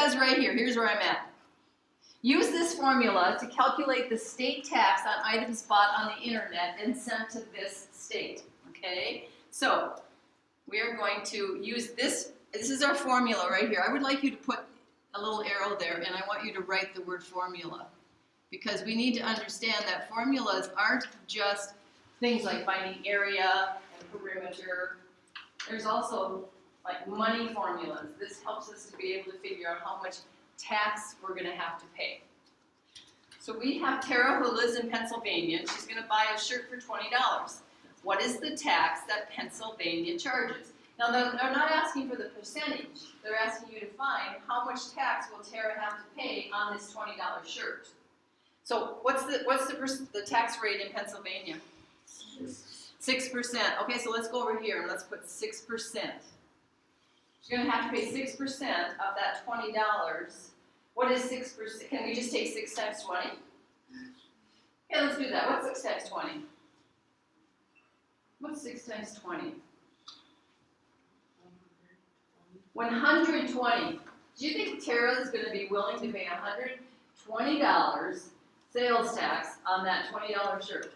says right here, here's where I'm at. Use this formula to calculate the state tax on items bought on the internet and sent to this state, okay? So, we are going to use this. This is our formula right here. I would like you to put a little arrow there, and I want you to write the word formula, because we need to understand that formulas aren't just things like finding area and perimeter. There's also like money formulas. This helps us to be able to figure out how much tax we're going to have to pay. So we have Tara who lives in Pennsylvania, and she's going to buy a shirt for $20. What is the tax that Pennsylvania charges? Now they're not asking for the percentage. They're asking you to find how much tax will Tara have to pay on this $20 shirt. So what's the tax rate in Pennsylvania? 6%. Okay, so let's go over here and let's put 6%. She's going to have to pay 6% of that $20. What is 6%? Can we just take 6 times 20? Yeah, let's do that. What's 6 times 20? What's 6 times 20? 120. Do you think Tara is going to be willing to pay $120 sales tax on that $20 shirt?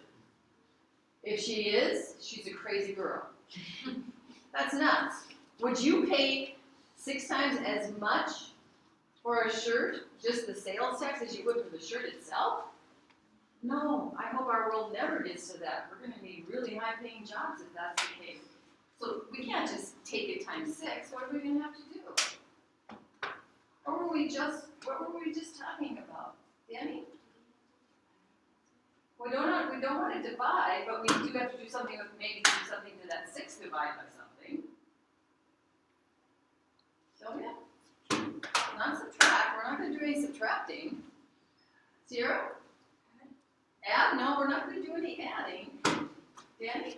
If she is, she's a crazy girl. That's nuts. Would you pay 6 times as much for a shirt, just the sales tax, as you would for the shirt itself? No, I hope our world never gets to that. We're going to need really high-paying jobs if that's the case. So we can't just take it times 6. What are we going to have to do? What were we just talking about, Danny? We don't want to divide, but we do have to do something with maybe do something to that 6 divided by something. Sylvia? Not subtract. We're not going to do any subtracting. 0? Add? No, we're not going to do any adding. Danny?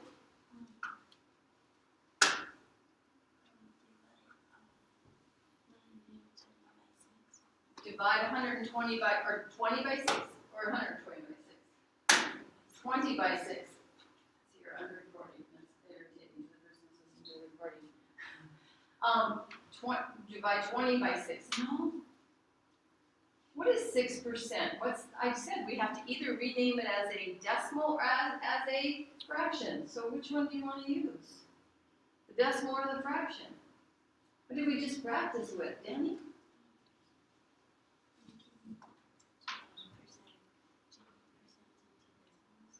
Divide 120 by, or 20 by 6, or 120 by 6. 20 by 6. See, you're under recording. That's irritating to the person who's listening to the recording. Divide 20 by 6. No. What is 6%? I said we have to either rename it as a decimal or as a fraction. So which one do you want to use? The decimal or the fraction? What did we just practice with, Danny?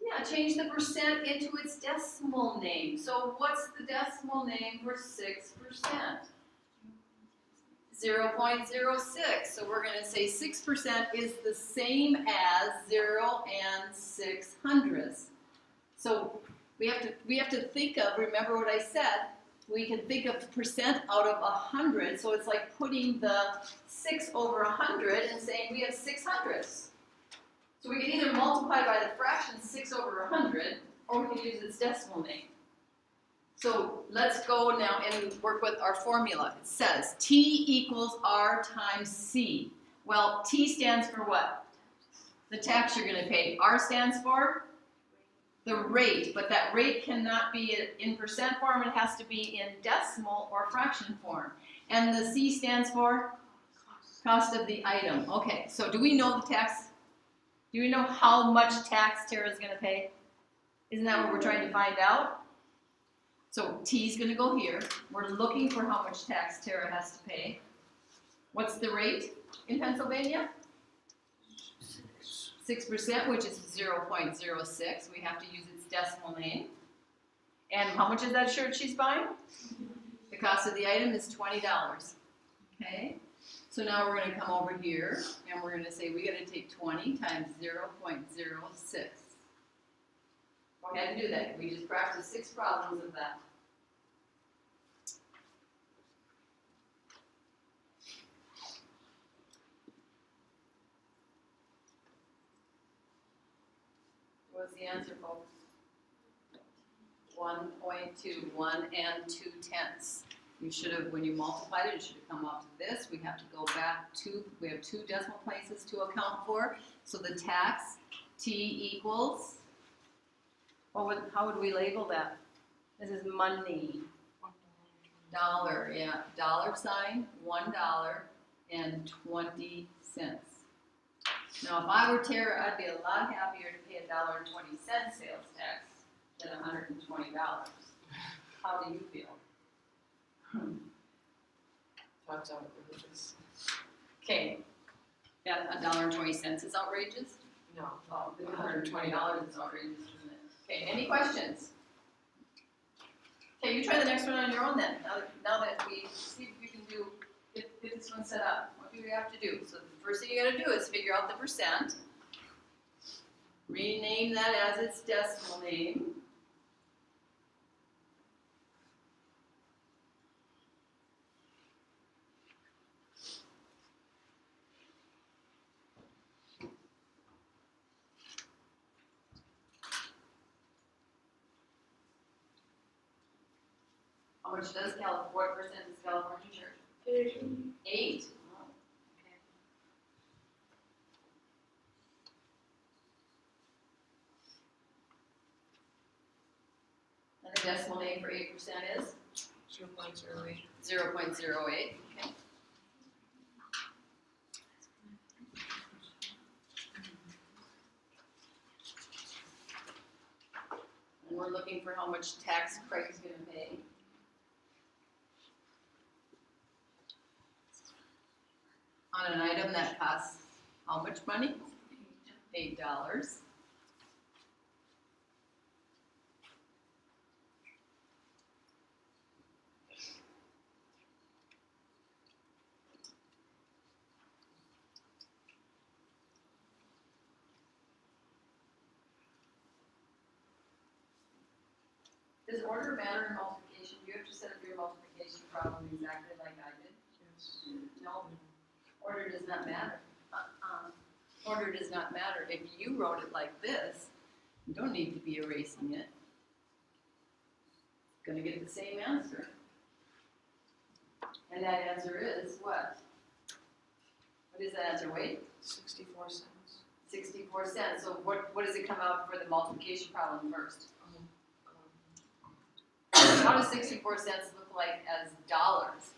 Yeah, change the percent into its decimal name. So what's the decimal name for 6%? 0.06. So we're going to say 6% is the same as 0 and 6/100ths. So we have to think of, remember what I said, we can think of percent out of 100. So it's like putting the 6 over 100 and saying we have 6/100ths. So we can either multiply by the fraction 6 over 100, or we can use its decimal name. So let's go now and work with our formula. It says T equals R times C. Well, T stands for what? The tax you're going to pay. R stands for the rate, but that rate cannot be in percent form. It has to be in decimal or fraction form. And the C stands for cost of the item. Okay, so do we know the tax? Do we know how much tax Tara is going to pay? Isn't that what we're trying to find out? So T is going to go here. We're looking for how much tax Tara has to pay. What's the rate in Pennsylvania? 6%, which is 0.06. We have to use its decimal name. And how much is that shirt she's buying? The cost of the item is $20. Okay? So now we're going to come over here, and we're going to say we got to take 20 times 0.06. Go ahead and do that. We just practiced 6 problems of that. What's the answer, folks? 1.2, 1 2/10. You should have, when you multiplied it, it should have come out to this. We have to go back to, we have 2 decimal places to account for. So the tax, T equals, how would we label that? This is money. Dollar, yeah. $, $1 Now, if I were Tara, I'd be a lot happier to pay $1.20 sales tax than $120. How do you feel? Talks out religious. Okay, that $1.20 is outrageous? No. Oh, $120 is outrageous, isn't it? Okay, any questions? Okay, you try the next one on your own then. Now that we see if we can do, get this one set up. What do we have to do? So the first thing you gotta do is figure out the percent. Rename that as its decimal name. How much does what percent does California charge? 8. Oh, okay. And the decimal name for 8% is? 0.08. 0.08. Okay. And we're looking for how much tax Craig's going to pay. On an item that costs how much money? $8. Does order matter in multiplication? Do you have to set up your multiplication problem exactly like I did? Yes. No. Order does not matter. Order does not matter. If you wrote it like this, you don't need to be erasing it. You're going to get the same answer. And that answer is what? What is that answer? Wait. 64 cents. 64 cents. So what does it come out for the multiplication problem first? How does 64 cents look like as dollars?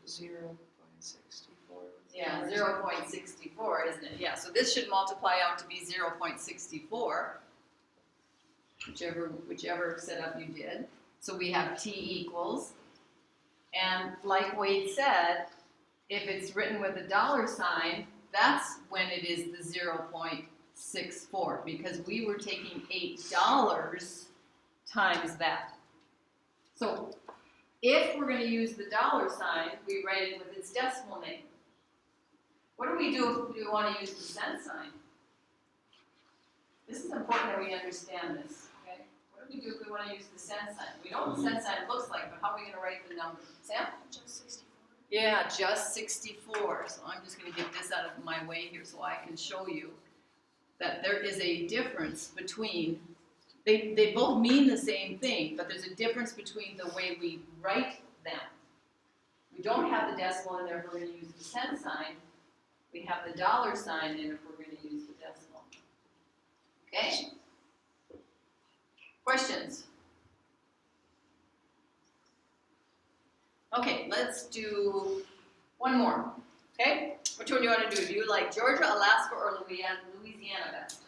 0.64. Yeah, 0.64, isn't it? Yeah, so this should multiply out to be 0.64, whichever setup you did. So we have t equals, and like Wade said, if it's written with a dollar sign, that's when it is the 0.64, because we were taking $8 times that. So if we're going to use the dollar sign, we write it with its decimal name. What do we do if we want to use the cent sign? This is important that we understand this, okay? What do we do if we want to use the cent sign? We know what the cent sign looks like, but how are we going to write the number? Sam? Just 64. Yeah, just 64. So I'm just going to get this out of my way here so I can show you that there is a difference between, they both mean the same thing, but there's a difference between the way we write them. We don't have the decimal in there if we're going to use the cent sign. We have the dollar sign in if we're going to use the decimal. Okay? Questions? Okay, let's do one more. Okay? Which one do you want to do? Do you like Georgia, Alaska, or Louisiana best?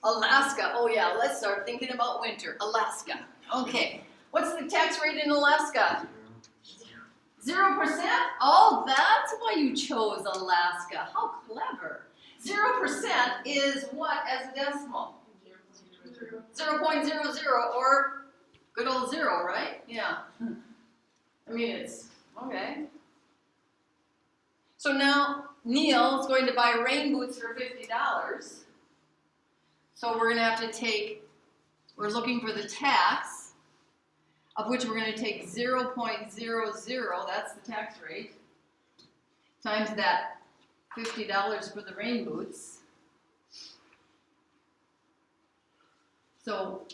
Alaska. Oh yeah, let's start thinking about winter. Alaska. Okay. What's the tax rate in Alaska? 0%? Oh, that's why you chose Alaska. How clever. 0% is what as a decimal? 0.00 or good old 0, right? Yeah. I mean, it's, okay. So now Neil is going to buy rain boots for $50. So we're going to have to take, we're looking for the tax, of which we're going to take 0.00, that's the tax rate, times that $50 for the rain boots. So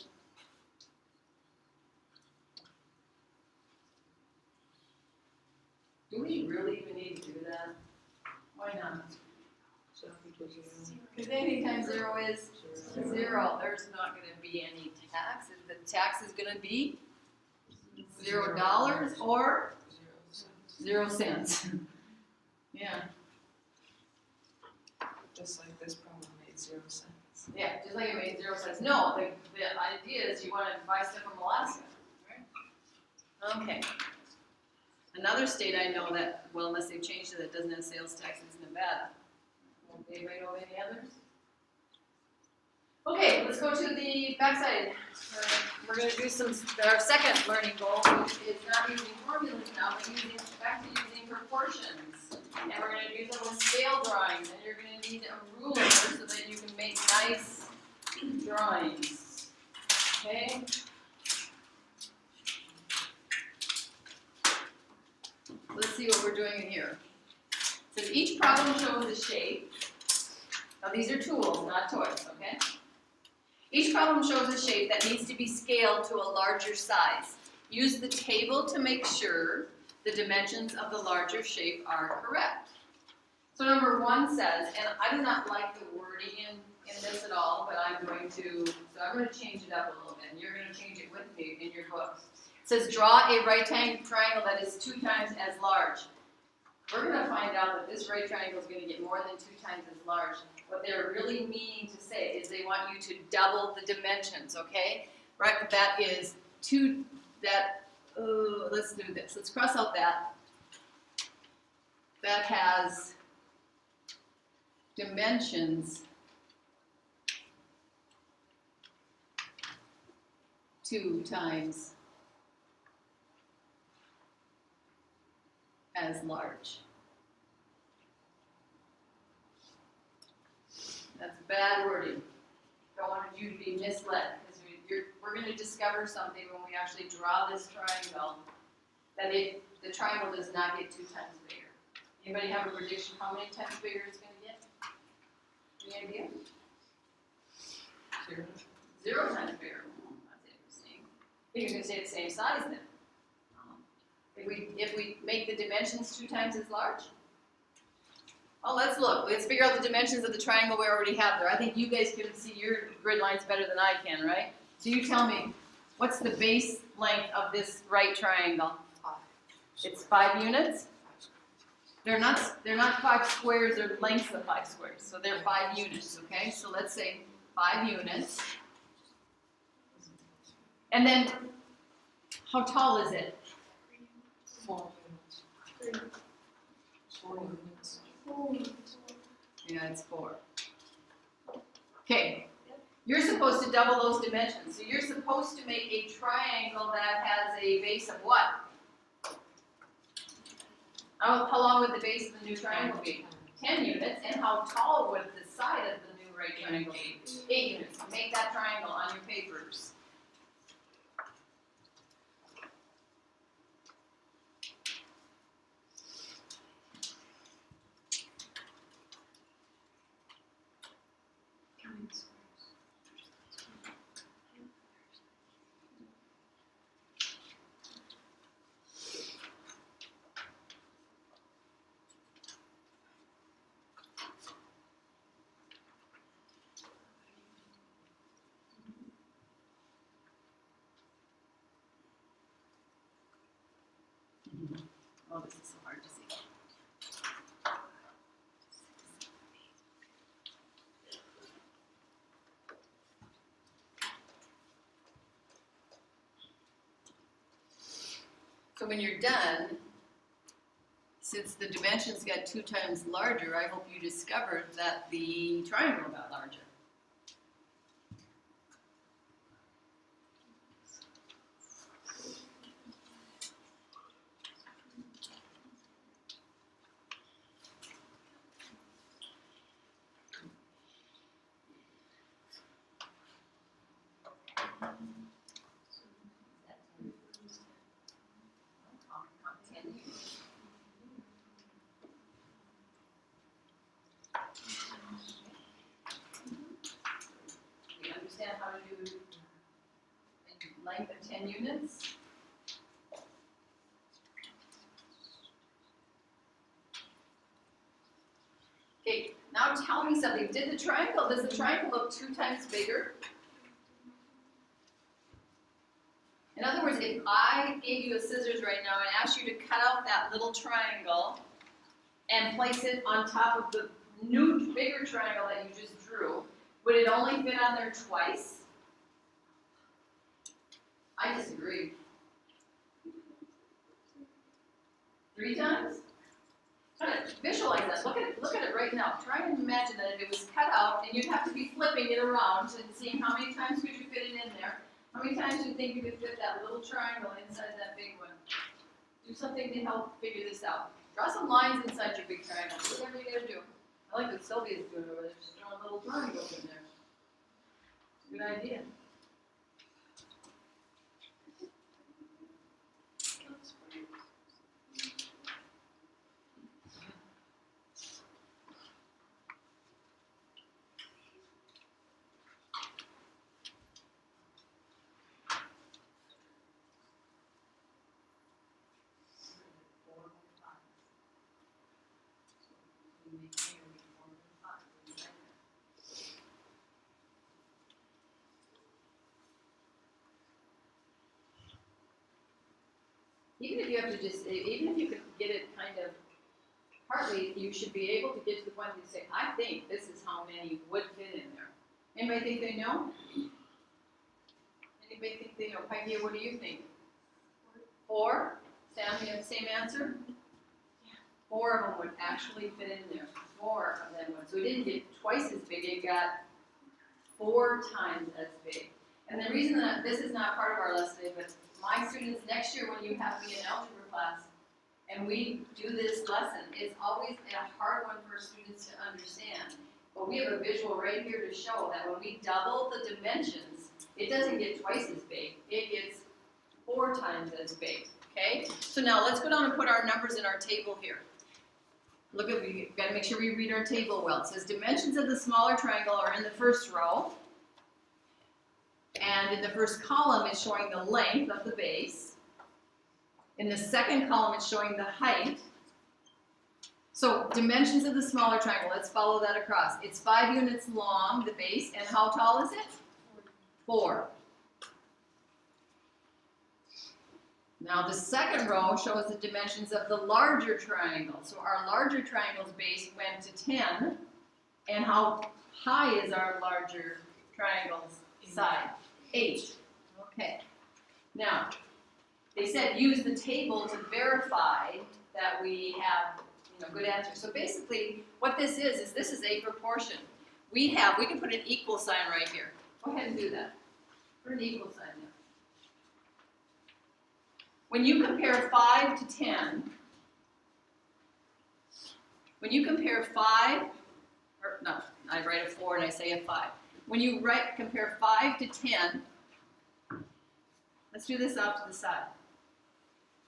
do we really even need to do that? Why not? Because anytime 0 is 0, there's not going to be any tax. The tax is going to be $0 or 0 cents. Yeah, Just like this problem made 0 cents. yeah, just like it made 0 cents. No, the idea is you want to buy stuff from Alaska, right? Okay. Another state I know that, well, unless they've changed it, that doesn't have sales tax is Nevada. Anybody know of any others? Okay, let's go to the backside. We're going to do our second learning goal, which is not using formulas now, but back to using proportions. And we're going to use them with scale drawings, and you're going to need a ruler so that you can make nice drawings. Okay? Let's see what we're doing in here. It says each problem shows a shape. Now these are tools, not toys, okay? Each problem shows a shape that needs to be scaled to a larger size. Use the table to make sure the dimensions of the larger shape are correct. So number 1 says, and I do not like the wording in this at all, but I'm going to change it up a little bit, and you're going to change it with me in your book. It says, draw a right triangle that is 2 times as large. We're going to find out that this right triangle is going to get more than 2 times as large. What they're really meaning to say is they want you to double the dimensions, okay? Right, that is 2, let's do this. Let's cross out that. That has dimensions 2 times as large. That's bad wording. Don't want you to be misled, because we're going to discover something when we actually draw this triangle, that the triangle does not get 2 times bigger. Anybody have a prediction how many times bigger it's going to get? Any idea? 0. 0 times bigger. That's interesting. I think you're going to stay the same size then. If we make the dimensions 2 times as large? Oh, let's look. Let's figure out the dimensions of the triangle we already have there. I think you guys can see your grid lines better than I can, right? So you tell me, what's the base length of this right triangle? 5. It's 5 units? They're not 5 squares, they're lengths of 5 squares. So they're 5 units, okay? So let's say 5 units. And then, how tall is it? 4 units. 4 units. Yeah, it's 4. Okay, you're supposed to double those dimensions. So you're supposed to make a triangle that has a base of what? How long would the base of the new triangle be? 10 units. And how tall would the side of the new right triangle be? 8 units. Make that triangle on your papers. Oh, this is so hard to see. So when you're done, since the dimensions got 2 times larger, I hope you discovered that the triangle got larger. We understand how to do a length of 10 units. Okay, now tell me something. Does the triangle look 2 times bigger? In In other words, if I gave you a scissors right now and asked you to cut out that little triangle and place it on top of the new bigger triangle that you just drew, would it only fit on there twice? I disagree. 3 times? Try to visualize that. Look at it right now. Try and imagine that if it was cut out and you'd have to be flipping it around and seeing how many times could you fit it in there. How many times do you think you could fit that little triangle inside that big one? Do something to help figure this out. Draw some lines inside your big triangle. Do whatever you gotta do. I like what Sylvia's doing over there. Just drawing little triangles in there. Good idea. Even if you have to just, even if you could get it kind of partly, you should be able to get to the point where you say, I think this is how many would fit in there. Anybody think they know? Anybody think they know? Peggy, what do you think? 4? Sam, you have the same answer? 4 of them would actually fit in there. 4 of them would. So it didn't get twice as big, it got 4 times as big. And the reason that this is not part of our lesson is that my students next year when you have me in algebra class and we do this lesson, it's always a hard one for students to understand. But we have a visual right here to show that when we double the dimensions, it doesn't get twice as big, it gets 4 times as big, okay? So now let's go down and put our numbers in our table here. Look at, we've got to make sure we read our table well. It says dimensions of the smaller triangle are in the first row. And in the first column, it's showing the length of the base. In the second column, it's showing the height. So dimensions of the smaller triangle, let's follow that across. It's 5 units long, the base, and how tall is it? 4. Now the second row shows the dimensions of the larger triangle. So our larger triangle's base went to 10. And how high is our larger triangle's side? 8. Okay. Now, they said use the table to verify that we have, good answers. So basically, what this is this is a proportion. We can put an equal sign right here. Go ahead and do that. Put an equal sign there. When you compare 5 to 10, when you compare 5, or no, I write a 4 and I say a 5. When you compare 5 to 10, let's do this off to the side.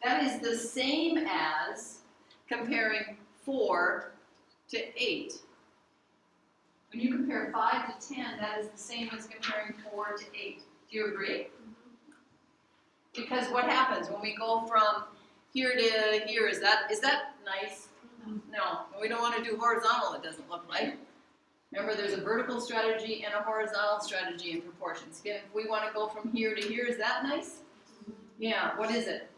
That is the same as comparing 4 to 8. When you compare 5 to 10, that is the same as comparing 4 to 8. Do you agree? Because what happens when we go from here to here, is that nice? No, we don't want to do horizontal, it doesn't look like. Remember, there's a vertical strategy and a horizontal strategy in proportions. Again, if we want to go from here to here, is that nice? Yeah, what is it?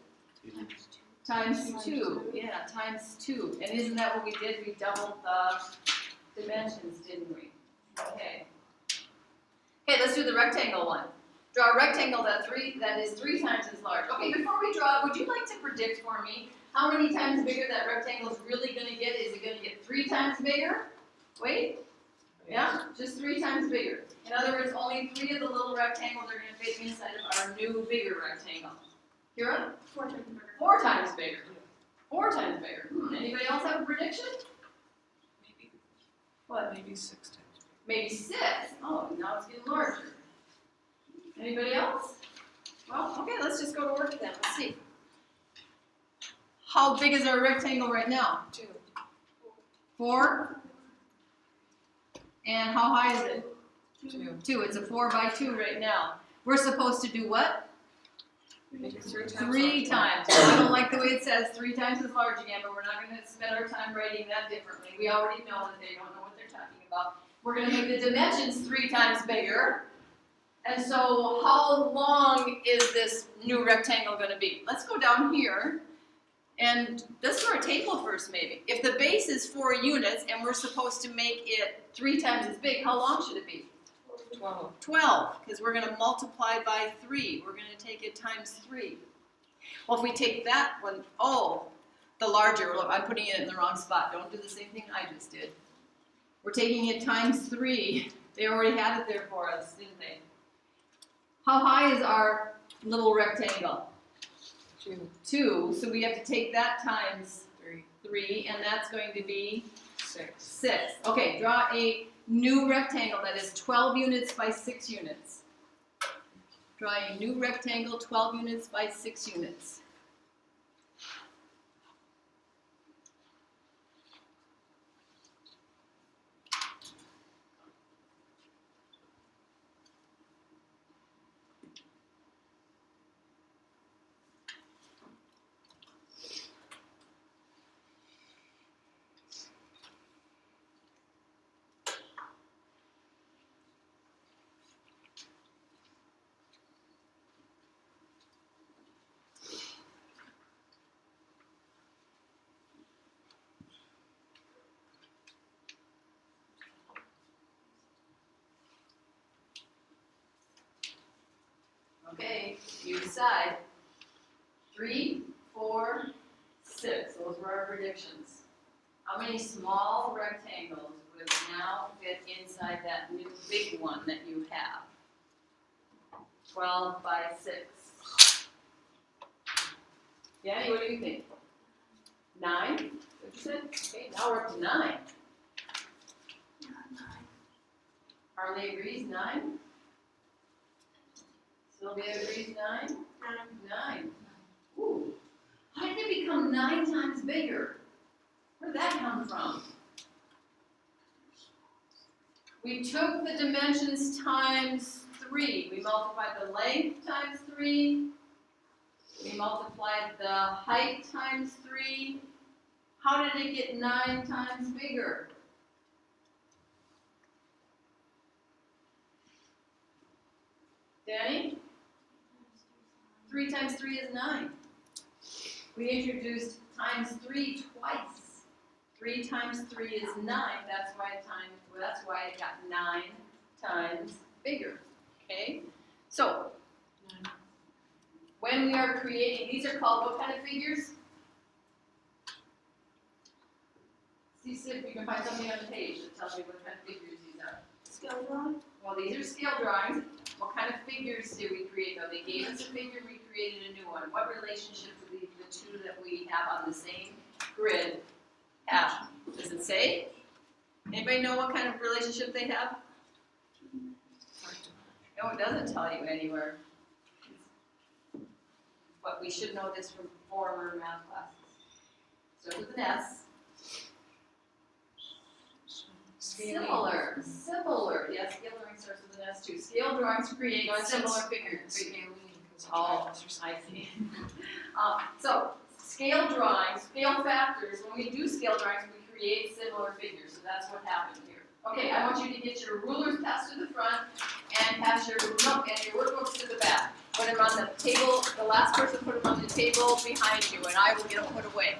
Times 2. Yeah, times 2. And isn't that what we did? We doubled the dimensions, didn't we? Okay. Okay, let's do the rectangle one. Draw a rectangle that is 3 times as large. Okay, before we draw, would you like to predict for me how many times bigger that rectangle is really going to get? Is it going to get 3 times bigger? Wait. Yeah, just 3 times bigger. In other words, only 3 of the little rectangles are going to fit inside of our new bigger rectangle. Kira? 4 times bigger. 4 times bigger. 4 times bigger. Anybody else have a prediction? Maybe. What? Maybe 6 times. Maybe 6. Oh, now it's getting larger. Anybody else? Well, okay, let's just go to work then. Let's see. How big is our rectangle right now? 2. 4. And how high is it? 2. 2. It's a 4 by 2 right now. We're supposed to do what? Make it 3 times. 3 times. I don't like the way it says 3 times as large again, but we're not going to spend our time writing that differently. We already know that they don't know what they're talking about. We're going to make the dimensions 3 times bigger. And so how long is this new rectangle gonna be? Let's go down here, and let's do our table first maybe. If the base is 4 units and we're supposed to make it 3 times as big, how long should it be? 12. 12, because we're gonna multiply by 3. We're gonna take it times 3. Well, if we take that one, the larger, look, I'm putting it in the wrong spot. Don't do the same thing I just did. We're taking it times 3. They already had it there for us, didn't they? How high is our little rectangle? 2. 2, so we have to take that times 3. 3, and that's going to be 6. 6. Okay, draw a new rectangle that is 12 units by 6 units. Draw a new rectangle 12 units by 6 units. Okay, you decide. 3, 4, 6. Those were our predictions. How many small rectangles would now fit inside that new big one that you have? 12 by 6. Danny, what do you think? 9? What'd you say? Okay, now we're up to 9. Harley agrees, 9? Sylvia agrees, 9? 9. Ooh. How did it become 9 times bigger? Where did that come from? We took the dimensions times 3. We multiplied the length times 3. We multiplied the height times 3. How did it get 9 times bigger? Danny? 3 times 3 is 9. We introduced times 3 twice. 3 times 3 is 9. That's why it got 9 times bigger. Okay? So, when we are creating, these are called what kind of figures? See if you can find something on the page that tells me what kind of figures these are. Scale drawing? Well, these are scale drawings. What kind of figures did we create though? They gave us a figure, we created a new one. What relationship do the two that we have on the same grid have? Does it say? Anybody know what kind of relationship they have? No, it doesn't tell you anywhere. But we should know this from former math classes. Starts with an S. Similar. Yes, scale drawing starts with an S too. Scale drawings create similar figures. Oh, I see. So, scale drawings, scale factors, when we do scale drawings, we create similar figures. So that's what happened here. Okay, I want you to get your rulers passed to the front and pass your workbooks to the back. Put them on the table, the last person put them on the table behind you, and I will get them put away.